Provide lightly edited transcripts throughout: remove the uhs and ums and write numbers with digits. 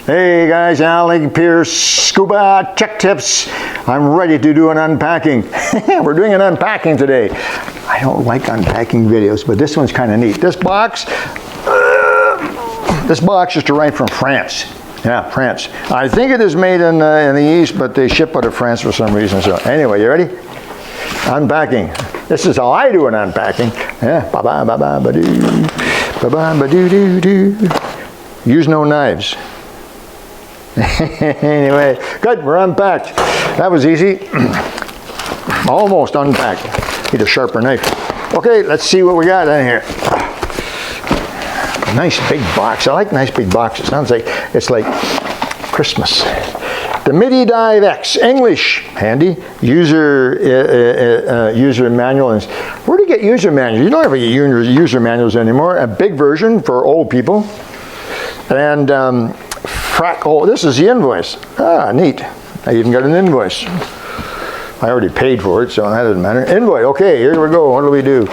Hey guys, Alec Peirce, Scuba Tech Tips. I'm ready to do an unpacking. We're doing an unpacking today. I don't like unpacking videos, but this one's kind of neat. This box just arrived from France. Yeah, France. I think it is made in the East, but they ship out of France for some reason. So anyway, you ready? Unpacking. This is how I do an unpacking. Yeah, ba-ba-ba-ba-ba-doo. Ba-ba-ba-doo-doo-doo. Use no knives. Anyway, good, we're unpacked. That was easy. Almost unpacked. Need a sharper knife. Okay, let's see what we got in here. Nice big box. I like nice big boxes. Sounds like it's like Christmas. The MiniDive X, English, handy. User manual. And where do you get user manuals? You don't ever get user manuals anymore. A big version for old people. And oh, this is the invoice. Ah, neat. I even got an invoice. I already paid for it, so that doesn't matter. Invoice, okay, here we go. What do we do?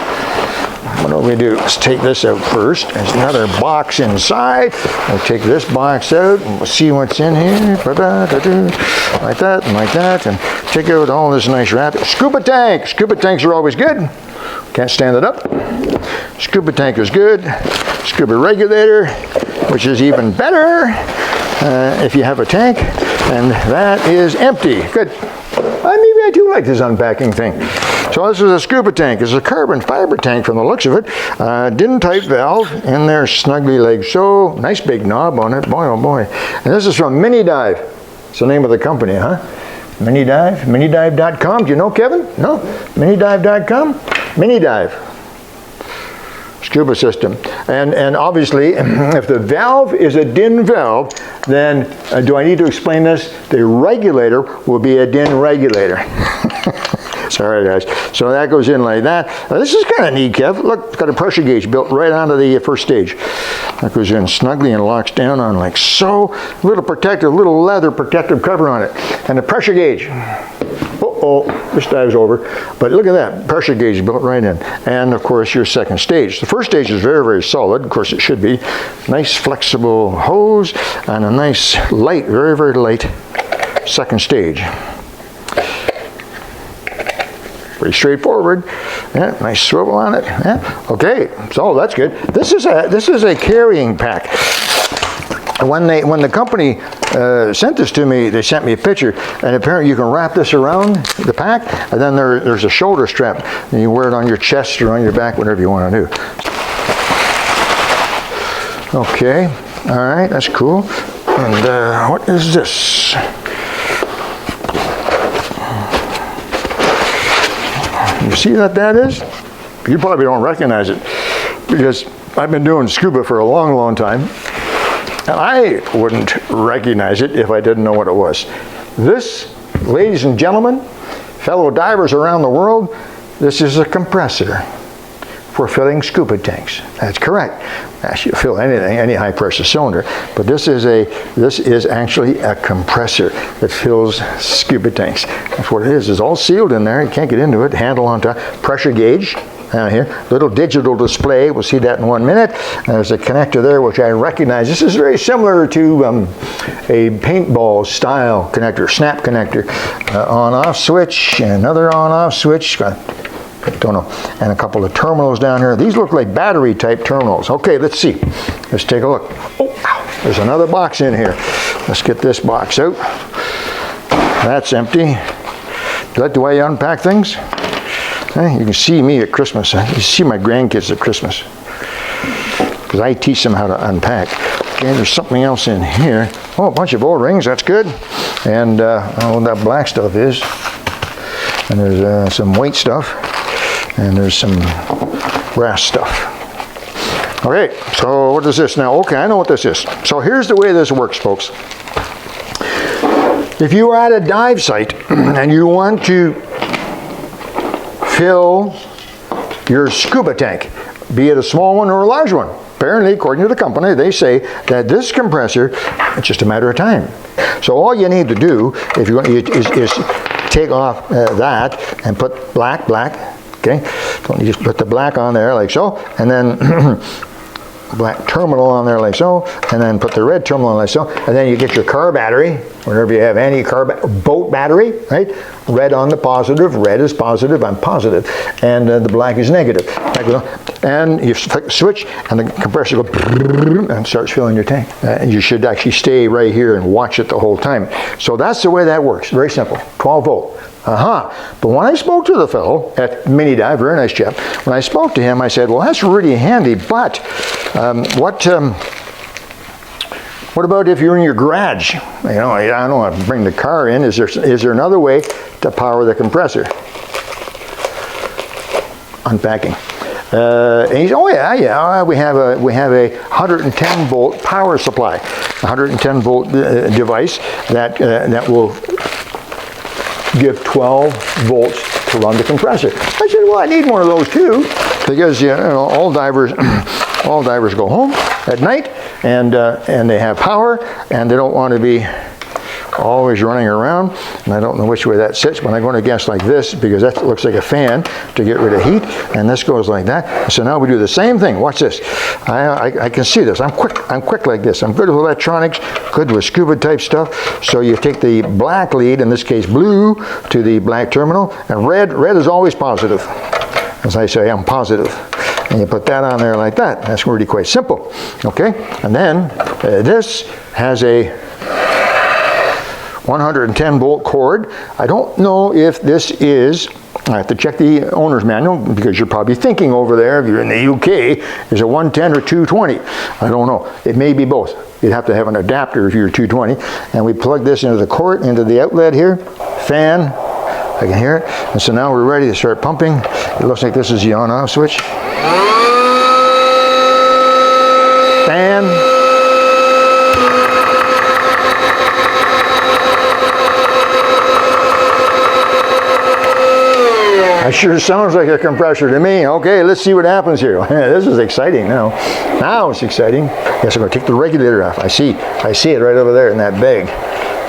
Let's take this out first. There's another box inside. We'll take this box out and we'll see what's in here. Like that and like that. And take out all this nice wrap. Scuba tank. Scuba tanks are always good. Can't stand it up. Scuba tank is good. Scuba regulator, which is even better if you have a tank. And that is empty. Good. Maybe I do like this unpacking thing. So this is a scuba tank. It's a carbon fiber tank from the looks of it. DIN type valve in there, snugly like so. Nice big knob on it. Boy, oh boy. And this is from MiniDive. It's the name of the company, huh? MiniDive? MiniDive.com. Do you know, Kevin? No? MiniDive.com? MiniDive. Scuba system. And obviously, if the valve is a DIN valve, then do I need to explain this? The regulator will be a DIN regulator. Sorry guys. So that goes in like that. Now, this is kind of neat, Kev. Look, it's got a pressure gauge built right onto the first stage. That goes in snugly and locks down on like so. Little leather protective cover on it. And the pressure gauge. This dives over. But look at that, pressure gauge built right in. And of course your second stage. The first stage is very, very solid. Of course it should be. Nice flexible hose and a nice light, very, very light second stage. Pretty straightforward. Yeah, nice swivel on it. Yeah. Okay, so that's good. This is a carrying pack. When the company sent this to me, they sent me a picture, and apparently you can wrap this around the pack, and then there's a shoulder strap, and you wear it on your chest or on your back, whatever you want to do. Okay, all right, that's cool. And what is this? You see what that is? You probably don't recognize it, because I've been doing scuba for a long, long time. And I wouldn't recognize it if I didn't know what it was. This, ladies and gentlemen, fellow divers around the world, this is a compressor for filling scuba tanks. That's correct. Actually, you fill anything, any high pressure cylinder, but this is actually a compressor that fills scuba tanks. That's what it is. It's all sealed in there. You can't get into it. Handle on top. Pressure gauge. Down here, little digital display. We'll see that in 1 minute. There's a connector there, which I recognize. This is very similar to a paintball style connector, snap connector. On-off switch, another on-off switch. Don't know. And a couple of terminals down here. These look like battery type terminals. Okay, let's see. Let's take a look. Oh, ow. There's another box in here. Let's get this box out. That's empty. Is that the way you unpack things? You can see me at Christmas. You can see my grandkids at Christmas, because I teach them how to unpack. Okay, there's something else in here. Oh, a bunch of old rings. That's good. And I don't know what that black stuff is. And there's some weight stuff. And there's some brass stuff. Okay, so what is this now? Okay, I know what this is. So here's the way this works, folks. If you are at a dive site and you want to fill your scuba tank, be it a small one or a large one. Apparently, according to the company, they say that this compressor, it's just a matter of time. So all you need to do, if you want, is take off that and put black, okay? You just put the black on there like so, and then black terminal on there like so, and then put the red terminal on like so, and then you get your car battery, whenever you have any boat battery, right? Red on the positive, red is positive, I'm positive, and the black is negative. And you flick the switch, and the compressor goes and starts filling your tank. And you should actually stay right here and watch it the whole time. So that's the way that works. Very simple. 12 volt. But when I spoke to the fellow at MiniDive, very nice chap, when I spoke to him, I said, well, that's really handy, but what about if you're in your garage? You know, I don't want to bring the car in. Is there another way to power the compressor? Unpacking. And he said, oh yeah, we have a 110 volt power supply, 110 volt device that will give 12 volts to run the compressor. I said, well, I need one of those too, because you know all divers go home at night and they have power and they don't want to be always running around, and I don't know which way that sits, but I'm going to guess like this, because that looks like a fan to get rid of heat, and this goes like that. So now we do the same thing. Watch this. I can see this. I'm quick like this. I'm good with electronics, good with scuba type stuff. So you take the black lead, in this case blue, to the black terminal, and red is always positive. As I say, I'm positive. And you put that on there like that. That's really quite simple. Okay? And then this has a 110 volt cord. I don't know if this is, I have to check the owner's manual, because you're probably thinking over there, if you're in the UK, is it 110 or 220? I don't know. It may be both. You'd have to have an adapter if you're 220. And we plug this into the cord, into the outlet here, fan, I can hear it. And so now we're ready to start pumping. It looks like this is the on-off switch. Fan. That sure sounds like a compressor to me. Okay, let's see what happens here. This is exciting now. Now it's exciting. Yes, I'm going to take the regulator off. I see it right over there in that bag.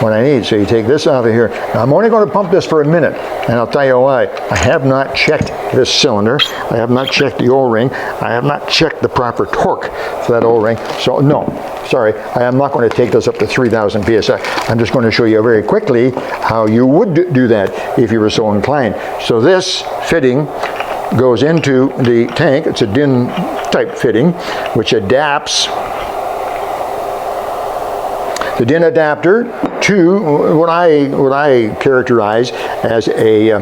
What I need. So you take this out of here. Now I'm only going to pump this for a minute, and I'll tell you why. I have not checked this cylinder. I have not checked the O-ring. I have not checked the proper torque for that O-ring. So no, sorry, I am not going to take this up to 3,000 psi. I'm just going to show you very quickly how you would do that if you were so inclined. So this fitting goes into the tank. It's a DIN type fitting, which adapts the DIN adapter to what I characterize as a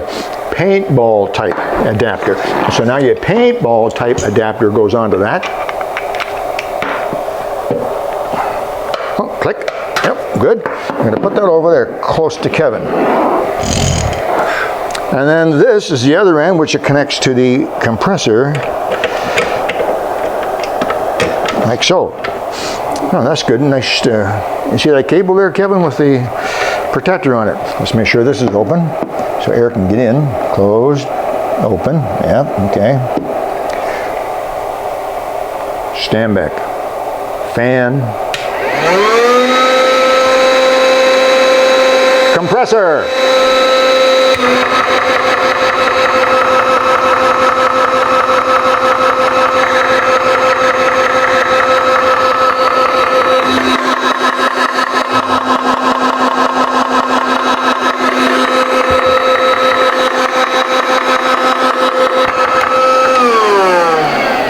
paintball type adapter. So now your paintball type adapter goes onto that. Oh, click. Yep, good. I'm going to put that over there close to Kevin. And then this is the other end, which it connects to the compressor, like so. Oh, that's good. Nice. You see that cable there, Kevin, with the protector on it? Let's make sure this is open so air can get in. Closed, open. Yep, okay. Stand back. Fan. Compressor.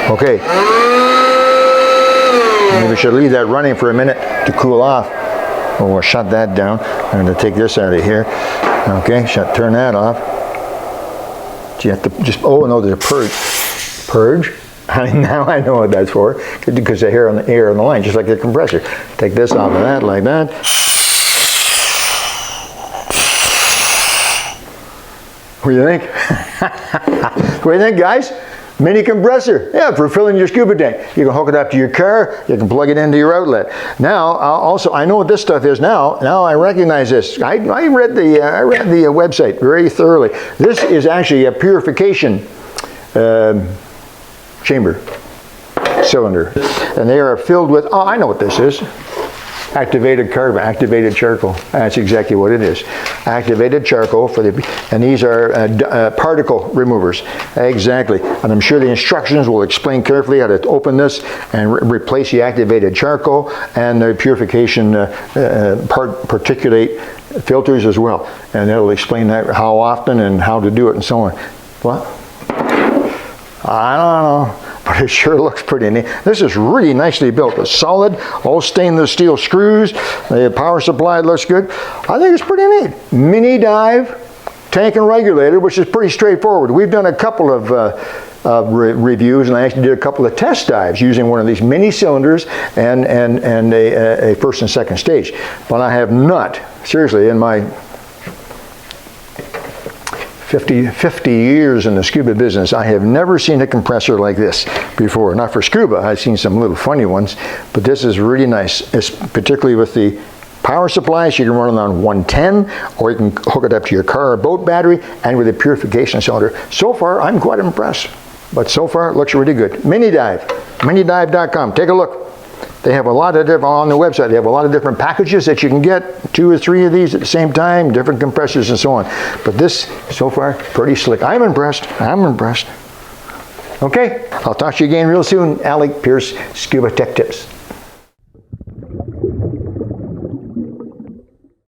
Okay, maybe we should leave that running for a minute to cool off. Well, we'll shut that down. I'm going to take this out of here. Okay, turn that off. Do you have to just, oh no, there's a purge. Purge? Now I know what that's for, because the air on the line, just like the compressor. Take this off of that, like that. What do you think? What do you think, guys? Mini compressor, yeah, for filling your scuba tank. You can hook it up to your car, you can plug it into your outlet. Now, also, I know what this stuff is now. Now I recognize this. I read the website very thoroughly. This is actually a purification chamber, cylinder. And they are filled with, oh, I know what this is. Activated carbon, activated charcoal. That's exactly what it is. Activated charcoal for the, and these are particle removers. Exactly. And I'm sure the instructions will explain carefully how to open this and replace the activated charcoal and the purification particulate filters as well. And it'll explain that, how often and how to do it and so on. What? I don't know, but it sure looks pretty neat. This is really nicely built. It's solid, all stainless steel screws. The power supply looks good. I think it's pretty neat. MiniDive tank and regulator, which is pretty straightforward. We've done a couple of reviews, and I actually did a couple of test dives using one of these mini cylinders and a first and second stage. But I have not, seriously, in my 50 years in the scuba business, I have never seen a compressor like this before. Not for scuba, I've seen some little funny ones, but this is really nice, particularly with the power supplies. You can run it on 110, or you can hook it up to your car or boat battery, and with a purification cylinder. So far, I'm quite impressed, but so far it looks really good. MiniDive, minidive.com, take a look. They have a lot of different, on the website, they have a lot of different packages that you can get, 2 or 3 of these at the same time, different compressors and so on. But this, so far, pretty slick. I'm impressed. I'm impressed. Okay, I'll talk to you again real soon. Alec Peirce, Scuba Tech Tips.